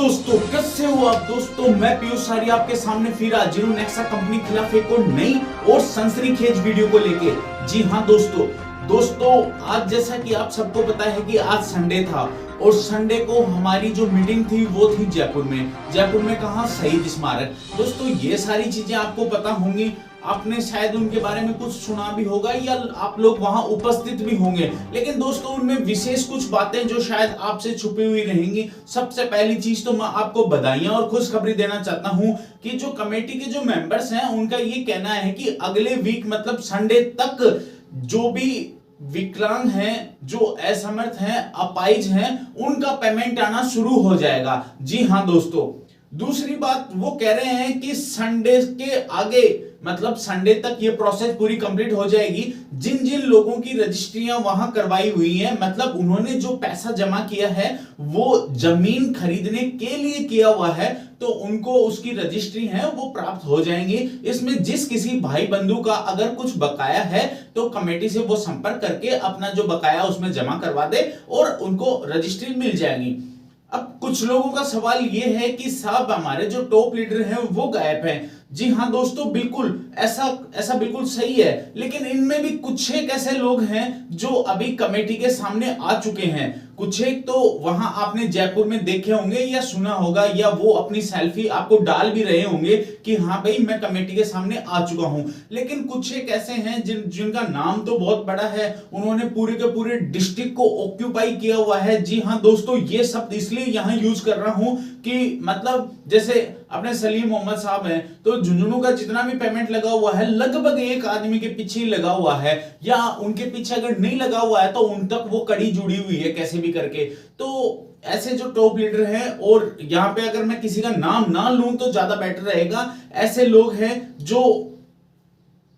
दोस्तों, कैसे हो आप दोस्तों। मैं पीयूष सारी आपके सामने फिर हाजिर हूं नेक्सा कंपनी के खिलाफ एक और नई और सनसनीखेज वीडियो को लेके। जी हाँ दोस्तों आज जैसा कि आप सबको पता है कि आज संडे था और संडे को हमारी जो मीटिंग थी वो थी जयपुर में कहा शहीद स्मारक। दोस्तों ये सारी चीजें आपको पता होंगी, आपने शायद उनके बारे में कुछ सुना भी होगा या आप लोग वहां उपस्थित भी होंगे, लेकिन दोस्तों उनमें विशेष कुछ बातें जो शायद आपसे छुपी हुई रहेंगी। सबसे पहली चीज तो मैं आपको बधाइयां और खुशखबरी देना चाहता हूं कि जो कमेटी के जो मेंबर्स हैं उनका ये कहना है कि अगले वीक मतलब संडे तक जो भी विकलांग हैं, जो असमर्थ हैं, अपाहिज हैं, उनका पेमेंट आना शुरू हो जाएगा। जी हाँ दोस्तों, दूसरी बात वो कह रहे हैं कि संडे के आगे मतलब संडे तक ये प्रोसेस पूरी कंप्लीट हो जाएगी। जिन जिन लोगों की रजिस्ट्रियां वहां करवाई हुई हैं, मतलब उन्होंने जो पैसा जमा किया है वो जमीन खरीदने के लिए किया हुआ है, तो उनको उसकी रजिस्ट्री है वो प्राप्त हो जाएंगी। इसमें जिस किसी भाई बंधु का अगर कुछ बकाया है तो कमेटी से वो संपर्क करके अपना जो बकाया उसमें जमा करवा दे और उनको रजिस्ट्री मिल जाएगी। अब कुछ लोगों का सवाल यह है कि साहब हमारे जो टॉप लीडर हैं वो गायब हैं। जी हाँ दोस्तों, बिल्कुल ऐसा बिल्कुल सही है, लेकिन इनमें भी कुछ एक ऐसे लोग हैं जो अभी कमेटी के सामने आ चुके हैं। कुछ एक तो वहां आपने जयपुर में देखे होंगे या सुना होगा, या वो अपनी सेल्फी आपको डाल भी रहे होंगे कि हाँ भाई मैं कमेटी के सामने आ चुका हूं। लेकिन कुछ एक ऐसे हैं जिनका नाम तो बहुत बड़ा है, उन्होंने पूरे के पूरे डिस्ट्रिक्ट को ऑक्यूपाई किया हुआ है। जी हाँ दोस्तों, ये शब्द इसलिए यहां यूज कर रहा हूं कि मतलब जैसे अपने सलीम मोहम्मद साहब हैं, तो झुंझुनू का जितना भी पेमेंट लगा हुआ है लगभग एक आदमी के पीछे ही लगा हुआ है, या उनके पीछे अगर नहीं लगा हुआ है तो उन तक वो कड़ी जुड़ी हुई है कैसे भी करके। तो ऐसे जो टॉप लीडर हैं, और यहां पे अगर मैं किसी का नाम ना लूं तो ज्यादा बेटर रहेगा, ऐसे लोग हैं जो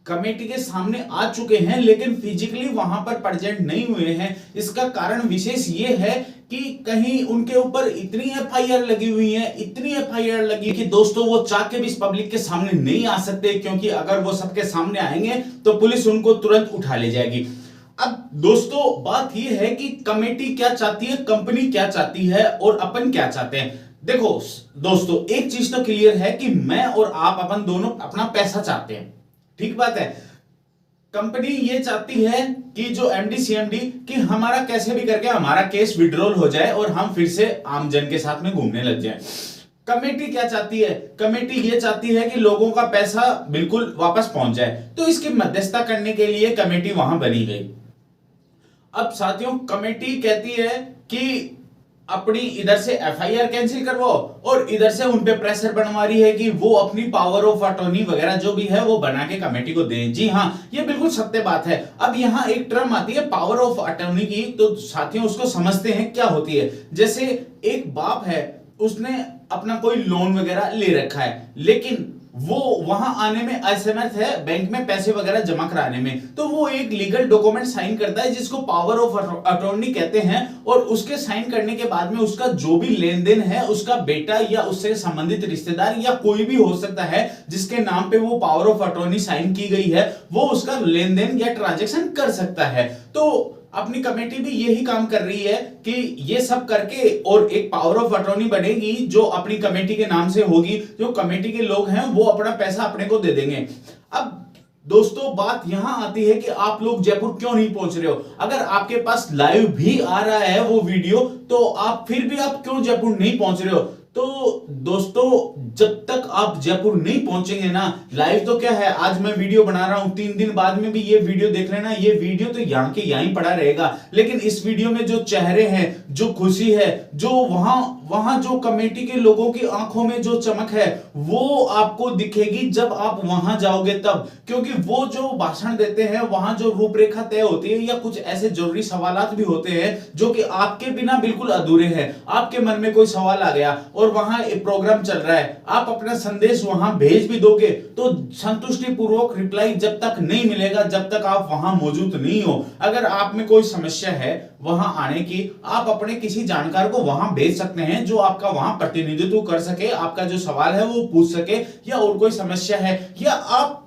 कमेटी के सामने आ चुके हैं लेकिन फिजिकली वहां पर प्रेजेंट नहीं हुए हैं। इसका कारण विशेष ये है कि कहीं उनके ऊपर इतनी एफआईआर लगी हुई है, इतनी एफआईआर लगी कि दोस्तों वो चाह के भी इस पब्लिक के सामने नहीं आ सकते, क्योंकि अगर वो सबके सामने आएंगे तो पुलिस उनको तुरंत उठा ले जाएगी। अब दोस्तों बात यह है कि कमेटी क्या चाहती है, कंपनी क्या चाहती है और अपन क्या चाहते हैं। देखो दोस्तों, एक चीज तो क्लियर है कि मैं और आप अपन दोनों अपना पैसा चाहते हैं, ठीक बात है। कंपनी ये चाहती है कि जो एमडी सीएमडी कि हमारा कैसे भी करके हमारा केस विड्रॉल हो जाए और हम फिर से आम जन के साथ में घूमने लग जाएं। कमेटी क्या चाहती है, कमेटी ये चाहती है कि लोगों का पैसा बिल्कुल वापस पहुंच जाए, तो इसकी मध्यस्थता करने के लिए कमेटी वहां बनी गई। अब साथियों, कमेटी कहती है कि अपनी इधर से एफआईआर कैंसिल करवाओ और इधर से उन पे प्रेशर बनवा रही है कि वो अपनी पावर ऑफ अटॉर्नी वगैरह जो भी है वो बना के कमेटी को दें। जी हाँ, ये बिल्कुल सत्य बात है। अब यहाँ एक टर्म आती है पावर ऑफ अटॉर्नी की, तो साथियों उसको समझते हैं क्या होती है। जैसे एक बाप है, उसने अपना कोई लोन वगैरह ले रखा है, लेकिन वो वहां आने में असमर्थ है, बैंक में पैसे वगैरह जमा कराने में, तो वो एक लीगल डॉक्यूमेंट साइन करता है जिसको पावर ऑफ अटॉर्नी कहते हैं, और उसके साइन करने के बाद में उसका जो भी लेन देन है, उसका बेटा या उससे संबंधित रिश्तेदार या कोई भी हो सकता है जिसके नाम पे वो पावर ऑफ अटॉर्नी साइन की गई है, वो उसका लेन देन या ट्रांजेक्शन कर सकता है। तो अपनी कमेटी भी यही काम कर रही है कि ये सब करके और एक पावर ऑफ अटॉर्नी बनेगी जो अपनी कमेटी के नाम से होगी, जो कमेटी के लोग हैं वो अपना पैसा अपने को दे देंगे। अब दोस्तों बात यहां आती है कि आप लोग जयपुर क्यों नहीं पहुंच रहे हो। अगर आपके पास लाइव भी आ रहा है वो वीडियो, तो आप फिर भी आप क्यों जयपुर नहीं पहुंच रहे हो। तो दोस्तों जब तक आप जयपुर नहीं पहुंचेंगे ना, लाइव तो क्या है, आज मैं वीडियो बना रहा हूं, 3 दिन बाद में भी ये वीडियो देख लेना, ये वीडियो तो यहां के यहीं पड़ा रहेगा, लेकिन इस वीडियो में जो चेहरे हैं, जो खुशी है, जो वहां जो कमेटी के लोगों की आंखों में जो चमक है वो आपको दिखेगी जब आप वहां जाओगे तब। क्योंकि वो जो भाषण देते हैं वहां जो रूपरेखा तय होती है या कुछ ऐसे जरूरी सवालात भी होते हैं जो कि आपके बिना बिल्कुल अधूरे हैं। आपके मन में कोई सवाल आ गया और वहां एक प्रोग्राम चल रहा है, आप अपना संदेश वहां भेज भी दोगे तो संतुष्टि पूर्वक रिप्लाई जब तक नहीं मिलेगा जब तक आप वहां मौजूद नहीं हो। अगर आप में कोई समस्या है वहां आने की, आप अपने किसी जानकार को वहां भेज सकते हैं जो आपका वहां प्रतिनिधित्व कर सके, आपका जो सवाल है वो पूछ सके, या और कोई समस्या है, या आप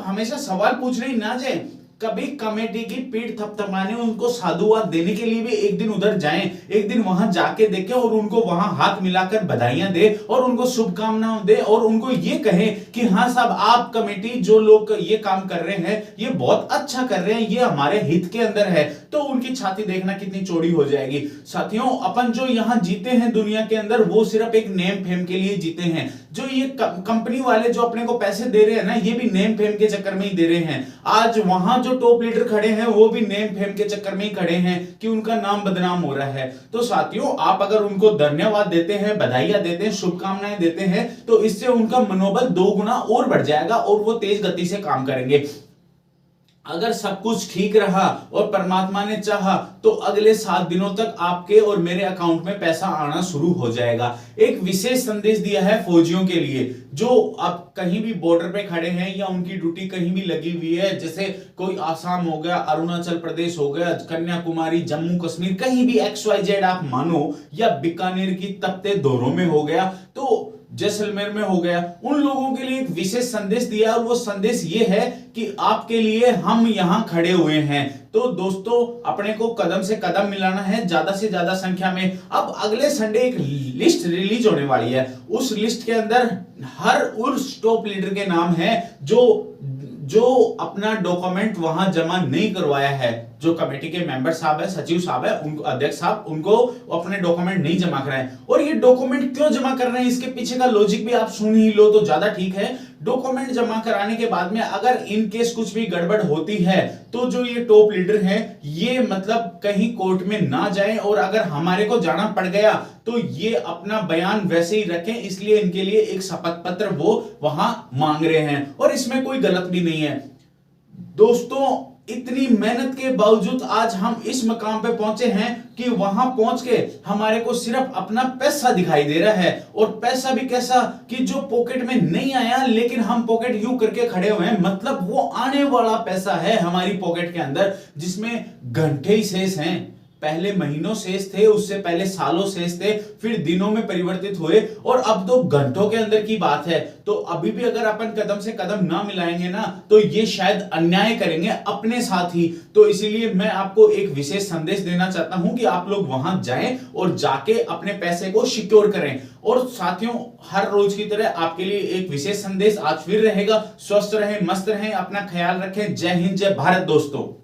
हमेशा सवाल पूछने ही ना जाए, कभी कमेटी की पीठ थपथपाने, उनको साधुवाद देने के लिए भी एक दिन उधर जाएं, एक दिन वहां जाके देखें और उनको वहां हाथ मिलाकर बधाइयां दे और उनको शुभकामनाएं दे और उनको ये कहें कि हाँ साहब, आप कमेटी जो लोग ये काम कर रहे हैं ये बहुत अच्छा कर रहे हैं, ये हमारे हित के अंदर है। तो उनकी छाती देखना कितनी चौड़ी हो जाएगी। साथियों, अपन जो यहां जीते हैं दुनिया के अंदर, वो सिर्फ एक नेम फेम के लिए जीते हैं। जो ये कंपनी वाले जो अपने को पैसे दे रहे हैं ना, ये भी नेम फेम के चक्कर में ही दे रहे हैं। आज वहां जो टॉप लीडर खड़े हैं वो भी नेम फेम के चक्कर में ही खड़े हैं कि उनका नाम बदनाम हो रहा है। तो साथियों, आप अगर उनको धन्यवाद देते हैं, बधाइयां देते हैं, शुभकामनाएं देते हैं, तो इससे उनका मनोबल 2 गुना और बढ़ जाएगा और वो तेज गति से काम करेंगे। अगर सब कुछ ठीक रहा और परमात्मा ने चाहा तो अगले 7 दिनों तक आपके और मेरे अकाउंट में पैसा आना शुरू हो जाएगा। एक विशेष संदेश दिया है फौजियों के लिए जो अब कहीं भी बॉर्डर पे खड़े हैं या उनकी ड्यूटी कहीं भी लगी हुई है, जैसे कोई आसाम हो गया, अरुणाचल प्रदेश हो गया, कन्याकुमारी, जम्मू कश्मीर, कहीं भी XYZ आप मानो, या बीकानेर की तपते दोरों में हो गया, तो जैसलमेर में हो गया, उन लोगों के लिए एक विशेष संदेश दिया और वो संदेश ये है कि आपके लिए हम यहां खड़े हुए हैं। तो दोस्तों, अपने को कदम से कदम मिलाना है, ज्यादा से ज्यादा संख्या में। अब अगले संडे एक लिस्ट रिलीज होने वाली है, उस लिस्ट के अंदर हर उस टॉप लीडर के नाम है जो अपना डॉक्यूमेंट वहां जमा नहीं करवाया है। जो कमेटी के मेंबर साहब है, सचिव साहब है, उनको, अध्यक्ष साहब, उनको अपने डॉक्यूमेंट नहीं जमा कराए। और ये डॉक्यूमेंट क्यों जमा कर रहे हैं, इसके पीछे का लॉजिक भी आप सुन ही लो तो ज्यादा ठीक है। डॉक्यूमेंट जमा कराने के बाद में अगर इन केस कुछ भी गड़बड़ होती है तो जो ये टॉप लीडर हैं ये मतलब कहीं कोर्ट में ना जाए, और अगर हमारे को जाना पड़ गया तो ये अपना बयान वैसे ही रखें। इसलिए इनके लिए एक शपथ पत्र वो वहां मांग रहे हैं और इसमें कोई गलत भी नहीं है। दोस्तों, इतनी मेहनत के बावजूद आज हम इस मकाम पे पहुंचे हैं कि वहां पहुंच के हमारे को सिर्फ अपना पैसा दिखाई दे रहा है, और पैसा भी कैसा कि जो पॉकेट में नहीं आया, लेकिन हम पॉकेट यूं करके खड़े हुए हैं, मतलब वो आने वाला पैसा है हमारी पॉकेट के अंदर, जिसमें घंटे ही शेष हैं। पहले महीनों शेष थे, उससे पहले सालों शेष थे, फिर दिनों में परिवर्तित हुए, और अब तो घंटों के अंदर की बात है। तो अभी भी अगर अपन कदम से कदम ना मिलाएंगे ना, तो ये शायद अन्याय करेंगे अपने साथ ही। तो इसीलिए मैं आपको एक विशेष संदेश देना चाहता हूं कि आप लोग वहां जाएं और जाके अपने पैसे को सिक्योर करें। और साथियों, हर रोज की तरह आपके लिए एक विशेष संदेश आज फिर रहेगा। स्वस्थ रहें, मस्त रहें, अपना ख्याल रखें। जय हिंद, जय भारत दोस्तों।